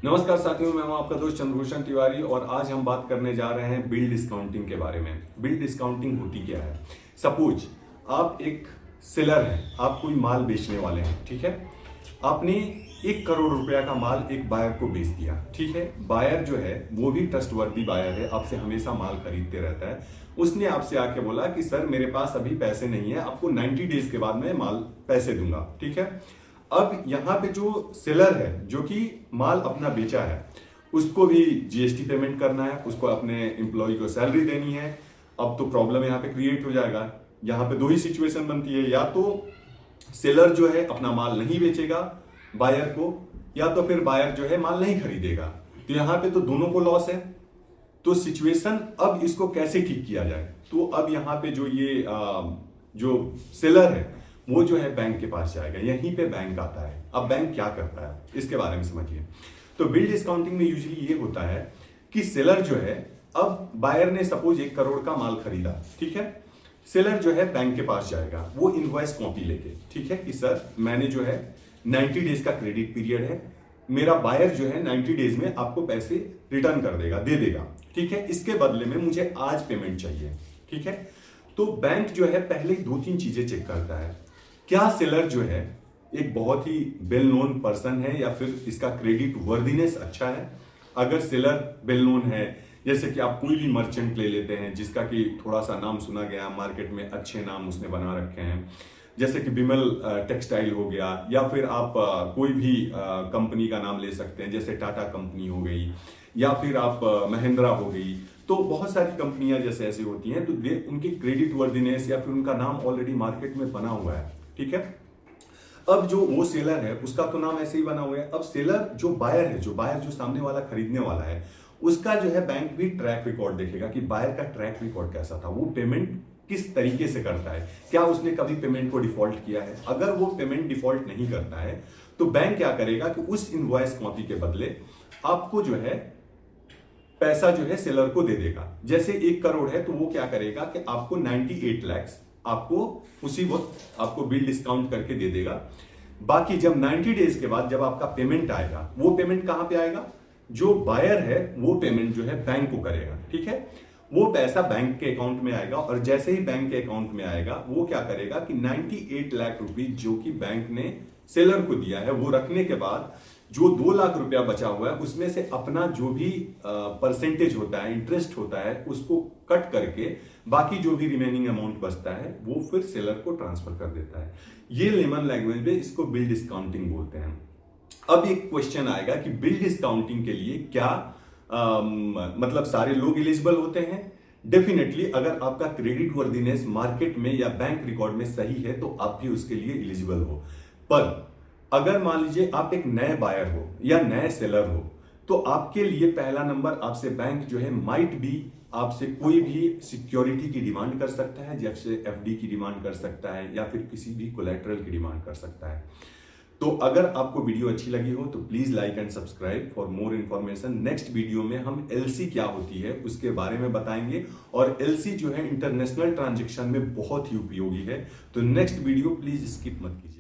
नमस्कार साथियों, मैं हूं आपका दोस्त चंद्रभूषण तिवारी और आज हम बात करने जा रहे हैं बिल डिस्काउंटिंग के बारे में। बिल डिस्काउंटिंग होती क्या है? सपोज आप एक सेलर हैं, आप कोई माल बेचने वाले हैं, ठीक है। आपने 1 करोड़ रुपया का माल एक बायर को बेच दिया, ठीक है। बायर जो है वो भी ट्रस्टवर्दी बायर है, आपसे हमेशा माल खरीदते रहता है। उसने आपसे आके बोला कि सर मेरे पास अभी पैसे नहीं है, आपको 90 डेज के बाद मैं माल पैसे दूंगा, ठीक है। अब यहाँ पे जो सेलर है जो कि माल अपना बेचा है, उसको भी जीएसटी पेमेंट करना है, उसको अपने एम्प्लॉय को सैलरी देनी है। अब तो प्रॉब्लम यहाँ पे क्रिएट हो जाएगा। यहाँ पे 2 ही सिचुएशन बनती है, या तो सेलर जो है अपना माल नहीं बेचेगा बायर को, या तो फिर बायर जो है माल नहीं खरीदेगा। तो यहाँ पे तो दोनों को लॉस है। तो सिचुएशन, अब इसको कैसे ठीक किया जाए? तो अब यहाँ पे जो ये जो सेलर है वो जो है बैंक के पास जाएगा। यहीं पे बैंक आता है। अब बैंक क्या करता है इसके बारे में समझिए। तो बिल डिस्काउंटिंग में यूजुअली ये होता है कि सेलर जो है, अब बायर ने सपोज 1 करोड़ का माल खरीदा, ठीक है। सेलर जो है बैंक के पास जाएगा वो इनवॉइस कॉपी लेके, ठीक है, कि सर मैंने जो है 90 डेज का क्रेडिट पीरियड है, मेरा बायर जो है 90 डेज में आपको पैसे रिटर्न कर देगा, दे देगा, ठीक है। इसके बदले में मुझे आज पेमेंट चाहिए, ठीक है। तो बैंक जो है पहले 2-3 चीजें चेक करता है। क्या सेलर जो है एक बहुत ही वेल नोन पर्सन है या फिर इसका क्रेडिट वर्दीनेस अच्छा है? अगर सेलर वेल नोन है, जैसे कि आप कोई भी मर्चेंट ले लेते हैं जिसका कि थोड़ा सा नाम सुना गया मार्केट में, अच्छे नाम उसने बना रखे हैं, जैसे कि बिमल टेक्सटाइल हो गया, या फिर आप कोई भी कंपनी का नाम ले सकते हैं, जैसे टाटा कंपनी हो गई, या फिर आप महिंद्रा हो गई। तो बहुत सारी कंपनियां जैसे ऐसी होती हैं, तो उनकी क्रेडिट वर्दीनेस या फिर उनका नाम ऑलरेडी मार्केट में बना हुआ है, ठीक है। अब जो वो सेलर है उसका तो नाम ऐसे ही बना हुआ है। अब सेलर जो बायर है, जो सामने वाला खरीदने वाला है, उसका जो है बैंक भी ट्रैक रिकॉर्ड देखेगा कि बायर का ट्रैक रिकॉर्ड कैसा था, वो पेमेंट किस तरीके से करता है, क्या उसने कभी पेमेंट को डिफॉल्ट किया है। अगर वो पेमेंट डिफॉल्ट नहीं करता है तो बैंक क्या करेगा कि उस इनवॉइस कॉपी के बदले आपको जो है पैसा जो है सेलर को दे देगा। जैसे 1 करोड़ है तो वो क्या करेगा कि आपको 98 लाख आपको उसी वक्त आपको बिल डिस्काउंट करके दे देगा। बाकी जब 90 डेज के बाद जब आपका पेमेंट आएगा, वो पेमेंट कहां पे आएगा? जो बायर है वो पेमेंट जो है बैंक को करेगा, ठीक है। वो पैसा बैंक के अकाउंट में आएगा और जैसे ही बैंक के अकाउंट में आएगा वो क्या करेगा कि 98 लाख रुपीज जो कि बैंक ने सेलर को दिया है वो रखने के बाद जो 2 लाख रुपया बचा हुआ है उसमें से अपना जो भी परसेंटेज होता है, इंटरेस्ट होता है, उसको कट करके बाकी जो भी रिमेनिंग अमाउंट बचता है वो फिर सेलर को ट्रांसफर कर देता है। ये लेमन लैंग्वेज में इसको बिल डिस्काउंटिंग बोलते हैं। अब एक क्वेश्चन आएगा कि बिल डिस्काउंटिंग के लिए क्या मतलब सारे लोग एलिजिबल होते हैं? डेफिनेटली, अगर आपका क्रेडिट वर्दीनेस मार्केट में या बैंक रिकॉर्ड में सही है तो आप भी उसके लिए एलिजिबल हो। पर अगर मान लीजिए आप एक नए बायर हो या नए सेलर हो तो आपके लिए पहला नंबर आपसे बैंक जो है माइट भी आपसे कोई भी सिक्योरिटी की डिमांड कर सकता है, जैसे एफडी की डिमांड कर सकता है या फिर किसी भी कोलैटरल की डिमांड कर सकता है। तो अगर आपको वीडियो अच्छी लगी हो तो please like and subscribe for more information. Next video में हम एलसी क्या होती है उसके बारे में बताएंगे, और एलसी जो है इंटरनेशनल ट्रांजैक्शन में बहुत ही उपयोगी है। तो नेक्स्ट वीडियो प्लीज स्किप मत कीजिए।